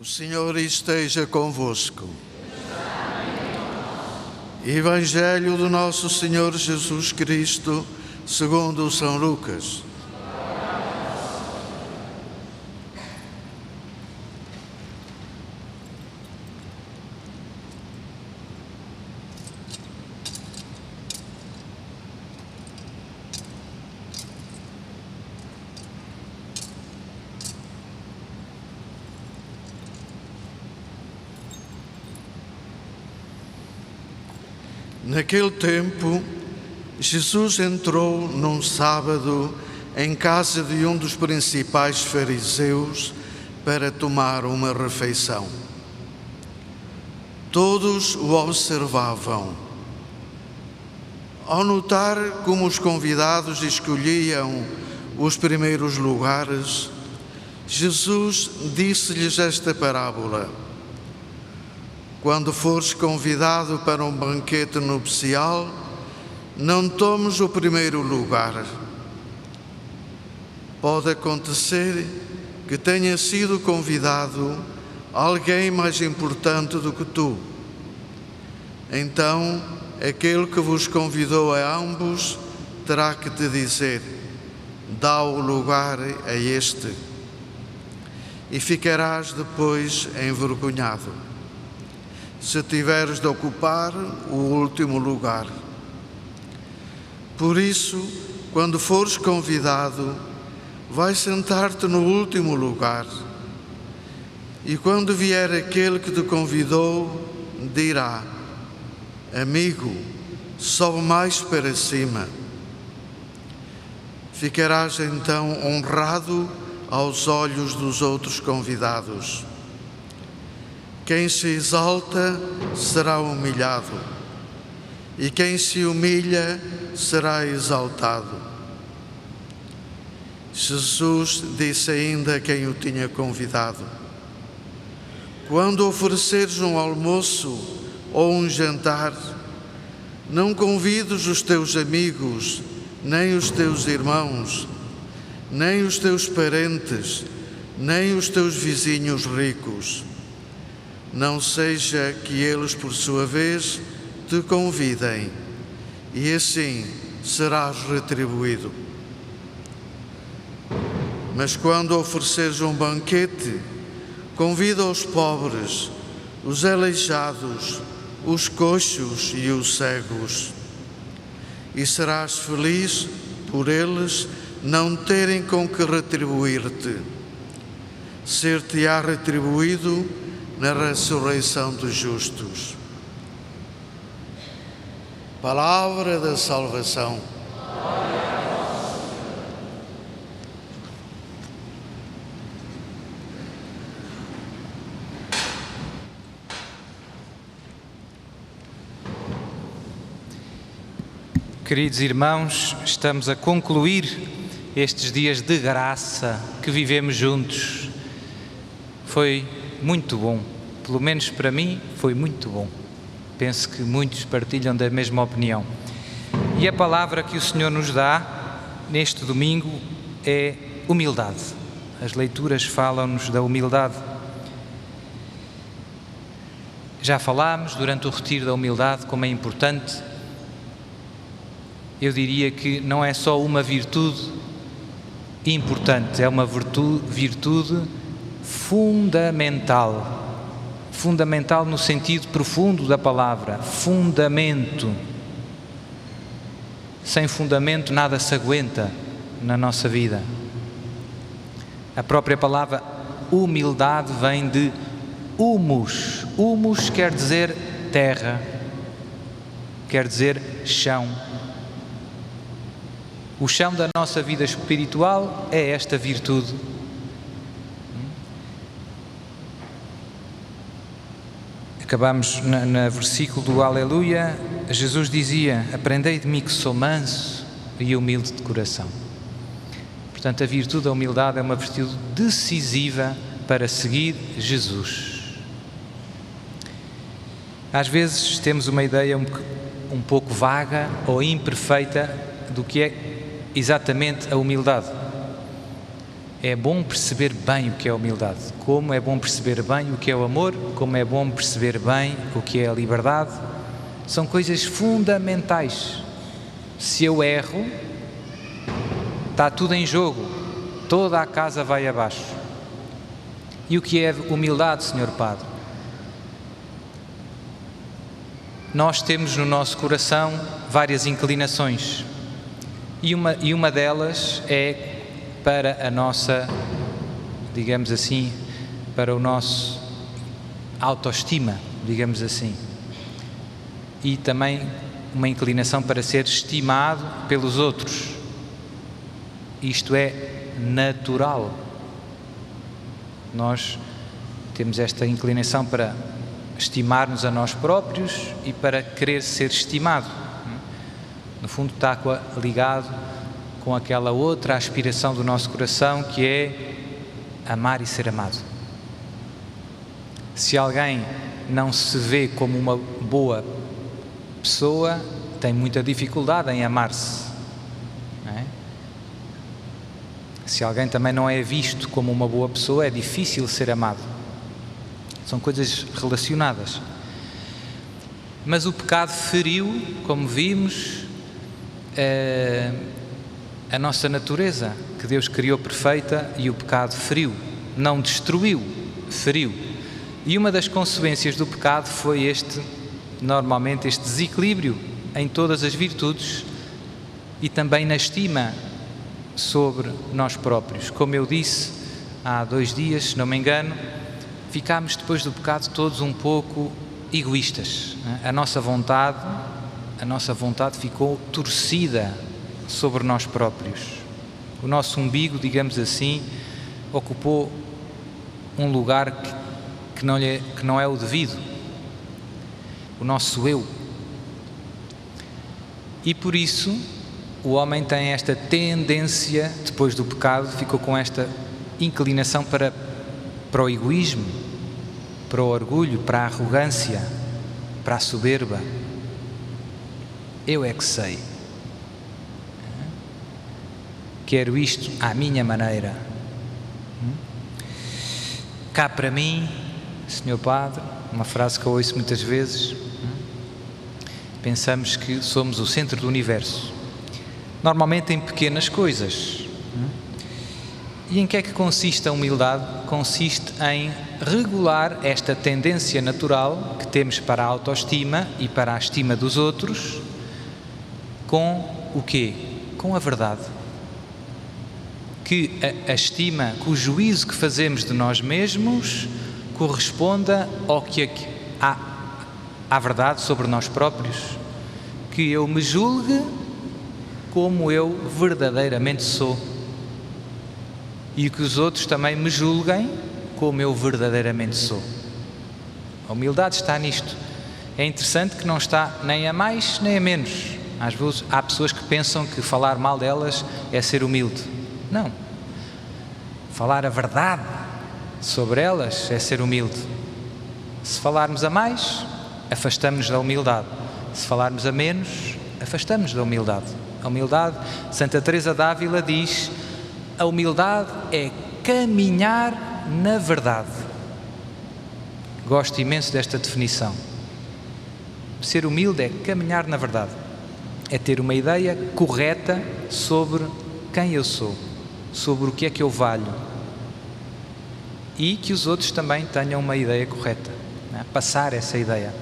Senhor esteja convosco. Evangelho do nosso Senhor Jesus Cristo, segundo São Lucas. Naquele tempo, Jesus entrou num sábado em casa de um dos principais fariseus para tomar uma refeição. Todos o observavam. Ao notar como os convidados escolhiam os primeiros lugares, Jesus disse-lhes esta parábola: quando fores convidado para um banquete nupcial, não tomes o primeiro lugar. Pode acontecer que tenha sido convidado alguém mais importante do que tu. Então, aquele que vos convidou a ambos terá que te dizer: dá o lugar a este, e ficarás depois envergonhado, se tiveres de ocupar o último lugar. Por isso, quando fores convidado, vai sentar-te no último lugar. E quando vier aquele que te convidou, dirá: amigo, sobe mais para cima. Ficarás então honrado aos olhos dos outros convidados. Quem se exalta será humilhado, e quem se humilha será exaltado. Jesus disse ainda a quem o tinha convidado: quando ofereceres um almoço ou um jantar, não convides os teus amigos, nem os teus irmãos, nem os teus parentes, nem os teus vizinhos ricos. Não seja que eles, por sua vez, te convidem, e assim serás retribuído. Mas quando ofereceres um banquete, convida os pobres, os aleijados, os coxos e os cegos, e serás feliz por eles não terem com que retribuir-te. Ser-te-á retribuído na ressurreição dos justos. Palavra da salvação. Queridos irmãos, estamos a concluir estes dias de graça que vivemos juntos. Foi muito bom, pelo menos para mim foi muito bom. Penso que muitos partilham da mesma opinião. E a palavra que o Senhor nos dá neste domingo é humildade. As leituras falam-nos da humildade. Já falámos durante o retiro da humildade como é importante. Eu diria que não é só uma virtude importante, é uma virtude fundamental no sentido profundo da palavra, fundamento. Sem fundamento nada se aguenta na nossa vida. A própria palavra humildade vem de humus. Humus quer dizer terra, quer dizer chão. O chão da nossa vida espiritual é esta virtude. Acabamos no versículo do Aleluia. Jesus dizia: aprendei de mim que sou manso e humilde de coração. Portanto, a virtude da humildade é uma virtude decisiva para seguir Jesus. Às vezes temos uma ideia um pouco vaga ou imperfeita do que é exatamente a humildade. é bom perceber bem o que é a humildade, como é bom perceber bem o que é o amor, como é bom perceber bem o que é a liberdade. São coisas fundamentais. Se eu erro, está tudo em jogo, toda a casa vai abaixo. E o que é humildade, Senhor Padre? Nós temos no nosso coração várias inclinações e uma delas é para a nossa, digamos assim, para o nosso autoestima, digamos assim, e também uma inclinação para ser estimado pelos outros. Isto é natural. Nós temos esta inclinação para estimar-nos a nós próprios e para querer ser estimado. No fundo está ligado com aquela outra aspiração do nosso coração, que é amar e ser amado. Se alguém não se vê como uma boa pessoa, tem muita dificuldade em amar-se, não é? Se alguém também não é visto como uma boa pessoa, é difícil ser amado. São coisas relacionadas. Mas o pecado feriu, como vimos, a nossa natureza, que Deus criou perfeita, e o pecado feriu. Não destruiu, feriu. E uma das consequências do pecado foi normalmente este desequilíbrio em todas as virtudes e também na estima sobre nós próprios. Como eu disse há 2 dias, se não me engano, ficámos depois do pecado todos um pouco egoístas. A nossa vontade ficou torcida sobre nós próprios. O nosso umbigo, digamos assim, ocupou um lugar que não é o devido. O nosso eu. E por isso o homem tem esta tendência, depois do pecado, ficou com esta inclinação para o egoísmo, para o orgulho, para a arrogância, para a soberba. Eu é que sei. Quero isto à minha maneira. Cá para mim, Senhor Padre, uma frase que eu ouço muitas vezes, pensamos que somos o centro do universo, normalmente em pequenas coisas. E em que é que consiste a humildade? Consiste em regular esta tendência natural que temos para a autoestima e para a estima dos outros com o quê? Com a verdade. Que a estima, que o juízo que fazemos de nós mesmos corresponda à verdade sobre nós próprios. Que eu me julgue como eu verdadeiramente sou. E que os outros também me julguem como eu verdadeiramente sou. A humildade está nisto. É interessante que não está nem a mais nem a menos. Às vezes há pessoas que pensam que falar mal delas é ser humilde. Não. Falar a verdade sobre elas é ser humilde. Se falarmos a mais, afastamos-nos da humildade. Se falarmos a menos, afastamos-nos da humildade. A humildade, Santa Teresa d'Ávila diz, a humildade é caminhar na verdade. Gosto imenso desta definição. Ser humilde é caminhar na verdade. É ter uma ideia correta sobre quem eu sou, sobre o que é que eu valho, e que os outros também tenham uma ideia correta, não é? Passar essa ideia.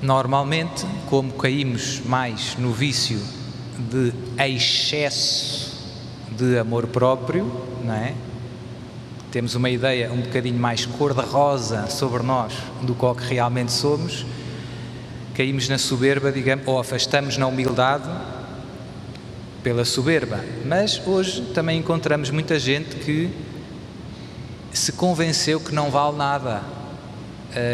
Normalmente, como caímos mais no vício de excesso de amor próprio, não é? Temos uma ideia um bocadinho mais cor-de-rosa sobre nós do que realmente somos, caímos na soberba, digamos, ou afastamos na humildade pela soberba. Mas hoje também encontramos muita gente que se convenceu que não vale nada,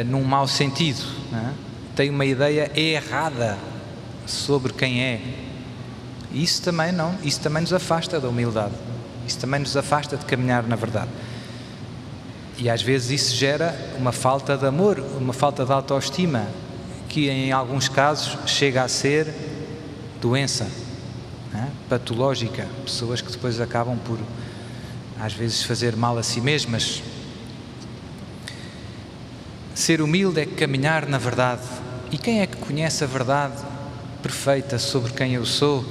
num mau sentido, não é? Tem uma ideia errada sobre quem é. E isso também nos afasta da humildade, isso também nos afasta de caminhar na verdade. E às vezes isso gera uma falta de amor, uma falta de autoestima, que em alguns casos chega a ser doença. patológica, pessoas que depois acabam por, às vezes, fazer mal a si mesmas. Ser humilde é caminhar na verdade. E quem é que conhece a verdade perfeita sobre quem eu sou?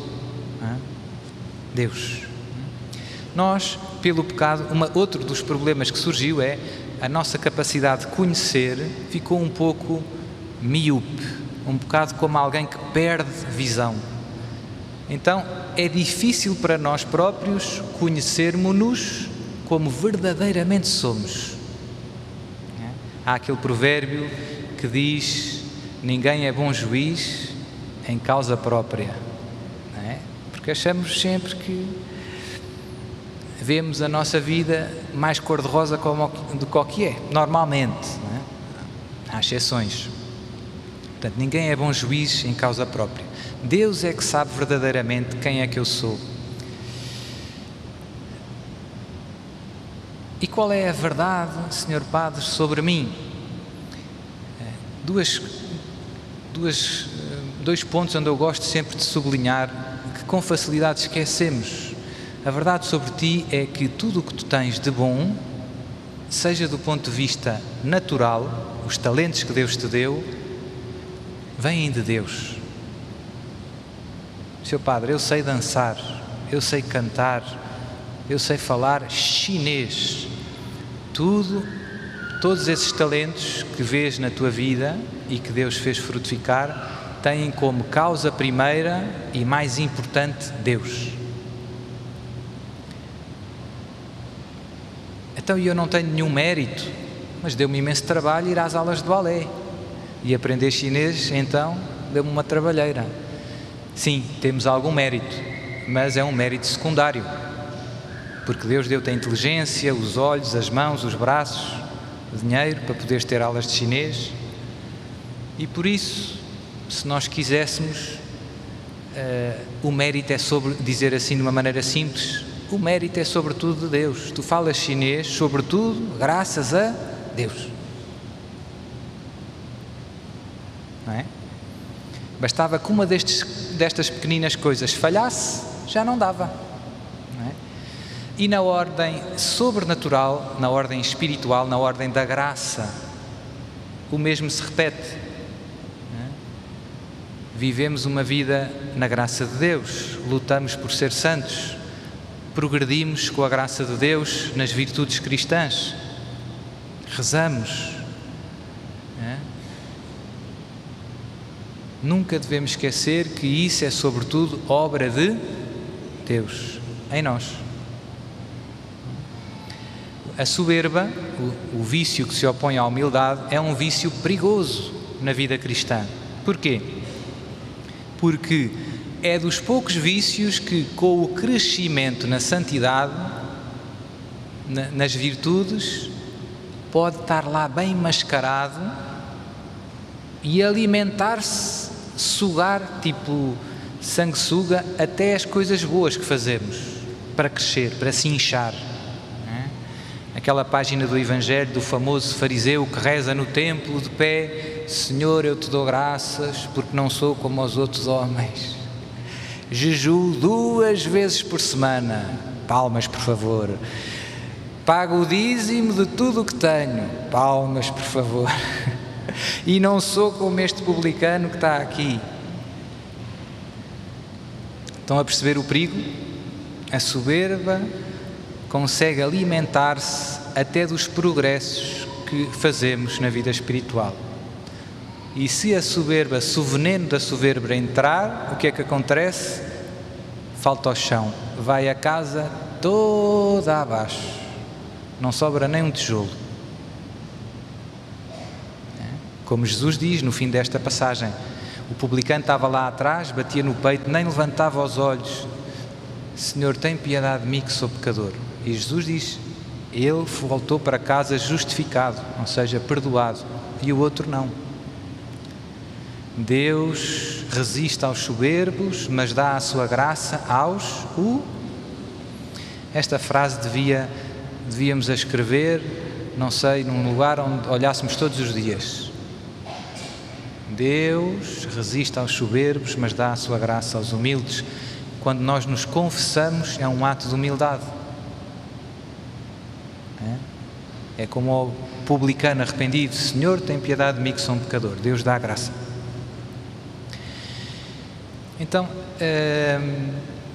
Deus. Nós, pelo pecado, outro dos problemas que surgiu é a nossa capacidade de conhecer ficou um pouco míope, um bocado como alguém que perde visão. Então, é difícil para nós próprios conhecermos-nos como verdadeiramente somos. Há aquele provérbio que diz: ninguém é bom juiz em causa própria. Não é? Porque achamos sempre que vemos a nossa vida mais cor-de-rosa do que o que é, normalmente. Não é? Há exceções. Portanto, ninguém é bom juiz em causa própria. Deus é que sabe verdadeiramente quem é que eu sou. E qual é a verdade, Sr. Padre, sobre mim? Dois pontos onde eu gosto sempre de sublinhar, que com facilidade esquecemos. A verdade sobre ti é que tudo o que tu tens de bom, seja do ponto de vista natural, os talentos que Deus te deu, vêm de Deus. Sr. Padre, eu sei dançar, eu sei cantar, eu sei falar chinês. Todos esses talentos que vês na tua vida e que Deus fez frutificar, têm como causa primeira e mais importante Deus. Então eu não tenho nenhum mérito, mas deu-me imenso trabalho ir às aulas de balé. E aprender chinês, então, deu-me uma trabalheira. Sim, temos algum mérito, mas é um mérito secundário. Porque Deus deu-te a inteligência, os olhos, as mãos, os braços, o dinheiro para poderes ter aulas de chinês. E por isso, se nós quiséssemos, o mérito é sobre, dizer assim de uma maneira simples, o mérito é sobretudo de Deus. Tu falas chinês, sobretudo, graças a Deus. Não é? Bastava que uma destas pequeninas coisas falhasse, já não dava. Não é? E na ordem sobrenatural, na ordem espiritual, na ordem da graça, o mesmo se repete. Não é? Vivemos uma vida na graça de Deus, lutamos por ser santos, progredimos com a graça de Deus nas virtudes cristãs, rezamos. Não é? Nunca devemos esquecer que isso é sobretudo obra de Deus em nós. A soberba, o vício que se opõe à humildade, é um vício perigoso na vida cristã. Porquê? Porque é dos poucos vícios que, com o crescimento na santidade, nas virtudes, pode estar lá bem mascarado e alimentar-se, sugar, tipo sanguessuga, até as coisas boas que fazemos para crescer, para se inchar. Aquela página do Evangelho do famoso fariseu que reza no templo de pé: Senhor, eu te dou graças porque não sou como os outros homens. Jejuo 2 vezes por semana. Palmas, por favor. Pago o dízimo de tudo o que tenho. Palmas, por favor. E não sou como este publicano que está aqui. Estão a perceber o perigo? A soberba consegue alimentar-se até dos progressos que fazemos na vida espiritual. E se o veneno da soberba entrar, o que é que acontece? Falta ao chão, vai a casa toda abaixo, não sobra nem um tijolo. Como Jesus diz no fim desta passagem, o publicano estava lá atrás, batia no peito, nem levantava os olhos: Senhor, tem piedade de mim que sou pecador. E Jesus diz, ele voltou para casa justificado, ou seja, perdoado, e o outro não. Deus resiste aos soberbos, mas dá a sua graça aos... Esta frase devíamos a escrever, não sei, num lugar onde olhássemos todos os dias. Deus resiste aos soberbos, mas dá a sua graça aos humildes. quando nós nos confessamos, é um ato de humildade. É como o publicano arrependido: Senhor, tem piedade de mim que sou um pecador. Deus dá a graça. Então,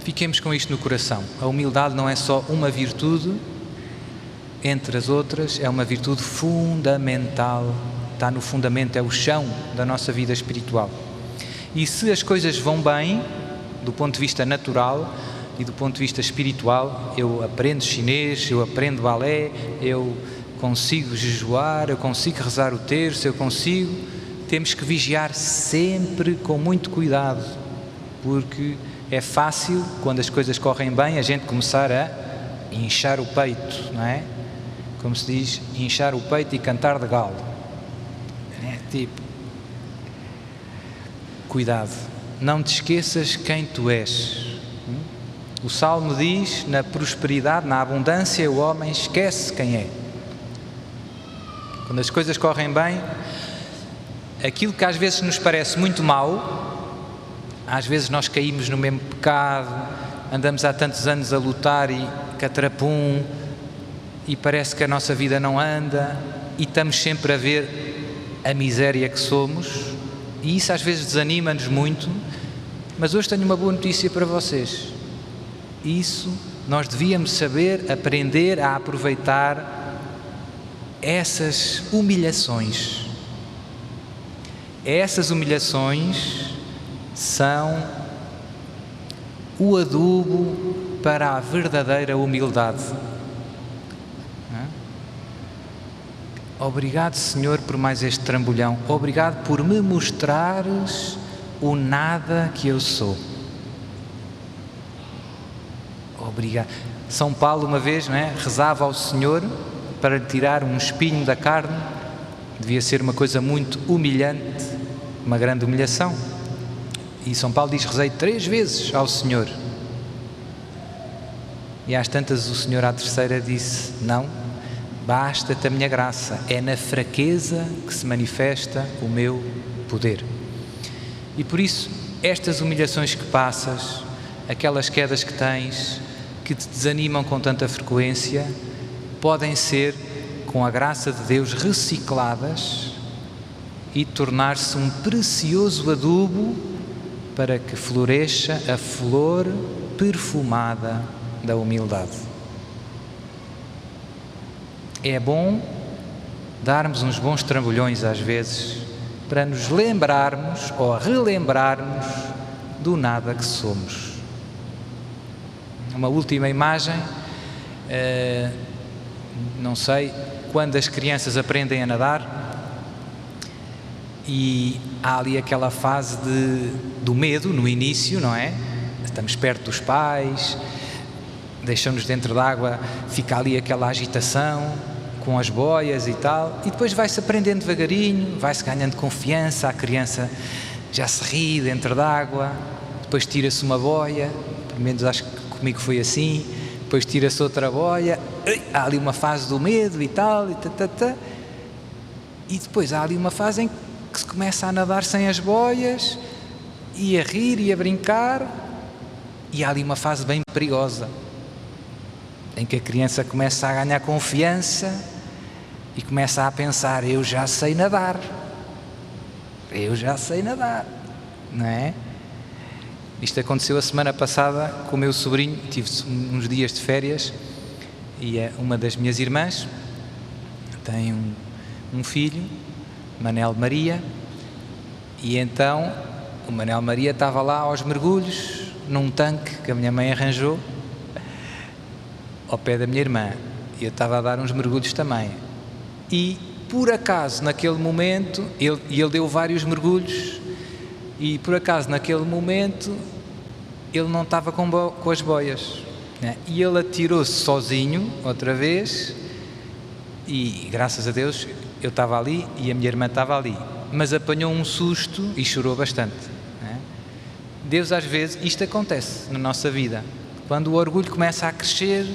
fiquemos com isto no coração. A humildade não é só uma virtude entre as outras, é uma virtude fundamental. Está no fundamento, é o chão da nossa vida espiritual. E se as coisas vão bem, do ponto de vista natural e do ponto de vista espiritual, eu aprendo chinês, eu aprendo balé, eu consigo jejuar, eu consigo rezar o terço, temos que vigiar sempre com muito cuidado, porque é fácil, quando as coisas correm bem, a gente começar a inchar o peito, não é? Como se diz, inchar o peito e cantar de galo. Tipo, cuidado, não te esqueças quem tu és. O Salmo diz: na prosperidade, na abundância, o homem esquece quem é. Quando as coisas correm bem, aquilo que às vezes nos parece muito mau, às vezes nós caímos no mesmo pecado, andamos há tantos anos a lutar e catrapum, e parece que a nossa vida não anda, e estamos sempre a ver a miséria que somos, e isso às vezes desanima-nos muito. Mas hoje tenho uma boa notícia para vocês: isso nós devíamos saber aprender a aproveitar essas humilhações. Essas humilhações são o adubo para a verdadeira humildade. Obrigado, Senhor, por mais este trambolhão. Obrigado por me mostrares o nada que eu sou. Obrigado. São Paulo, uma vez, não é, rezava ao Senhor para lhe tirar um espinho da carne. Devia ser uma coisa muito humilhante, uma grande humilhação. E São Paulo diz: rezei 3 vezes ao Senhor. E às tantas o Senhor, à terceira, disse: não, basta-te a minha graça, é na fraqueza que se manifesta o meu poder. E por isso, estas humilhações que passas, aquelas quedas que tens, que te desanimam com tanta frequência, podem ser, com a graça de Deus, recicladas e tornar-se um precioso adubo para que floresça a flor perfumada da humildade. É bom darmos uns bons trambolhões às vezes para nos lembrarmos ou relembrarmos do nada que somos. Uma última imagem, não sei, quando as crianças aprendem a nadar e há ali aquela fase do medo no início, não é? Estamos perto dos pais, deixam-nos dentro d'água, fica ali aquela agitação com as boias e tal, e depois vai-se aprendendo devagarinho, vai-se ganhando confiança, a criança já se ri dentro d'água, depois tira-se uma boia, pelo menos acho que comigo foi assim, depois tira-se outra boia, há ali uma fase do medo e tal, e depois há ali uma fase em que se começa a nadar sem as boias, e a rir e a brincar, e há ali uma fase bem perigosa, em que a criança começa a ganhar confiança e começa a pensar: eu já sei nadar, não é? Isto aconteceu a semana passada com o meu sobrinho. Tive uns dias de férias e uma das minhas irmãs tem um filho, Manel Maria, e então o Manel Maria estava lá aos mergulhos num tanque que a minha mãe arranjou ao pé da minha irmã, e eu estava a dar uns mergulhos também, e por acaso naquele momento, ele deu vários mergulhos, e por acaso naquele momento ele não estava com as boias, né? E ele atirou-se sozinho outra vez, e graças a Deus eu estava ali e a minha irmã estava ali, mas apanhou um susto e chorou bastante, né? Deus, às vezes, isto acontece na nossa vida, quando o orgulho começa a crescer,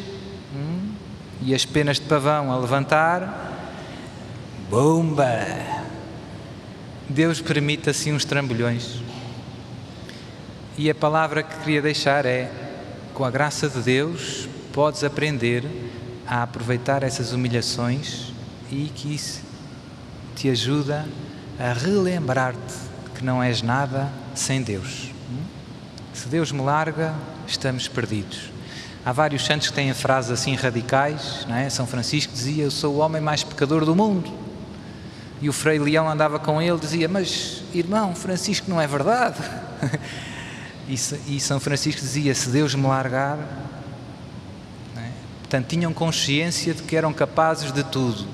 e as penas de pavão a levantar, bomba! Deus permite assim uns trambolhões. E a palavra que queria deixar é: com a graça de Deus, podes aprender a aproveitar essas humilhações, e que isso te ajuda a relembrar-te que não és nada sem Deus. Se Deus me larga, estamos perdidos. Há vários santos que têm frases assim radicais, não é? São Francisco dizia: eu sou o homem mais pecador do mundo. E o Frei Leão andava com ele e dizia: mas irmão, Francisco, não é verdade. E São Francisco dizia: se Deus me largar, não é? Portanto, tinham consciência de que eram capazes de tudo.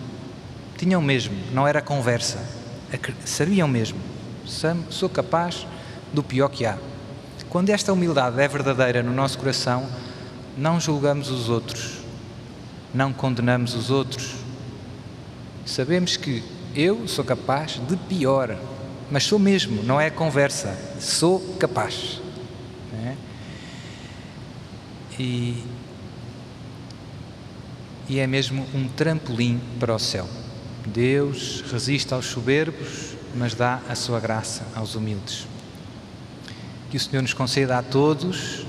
Tinham mesmo, não era conversa. Sabiam mesmo: sou capaz do pior que há. Quando esta humildade é verdadeira no nosso coração, não julgamos os outros, não condenamos os outros. Sabemos que eu sou capaz de pior, mas sou mesmo, não é conversa, sou capaz. Não é? E é mesmo um trampolim para o céu. Deus resiste aos soberbos, mas dá a sua graça aos humildes. Que o Senhor nos conceda a todos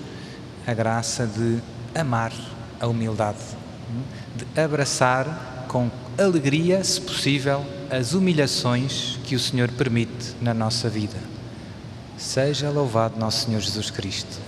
a graça de amar a humildade, de abraçar com alegria, se possível, as humilhações que o Senhor permite na nossa vida. Seja louvado nosso Senhor Jesus Cristo.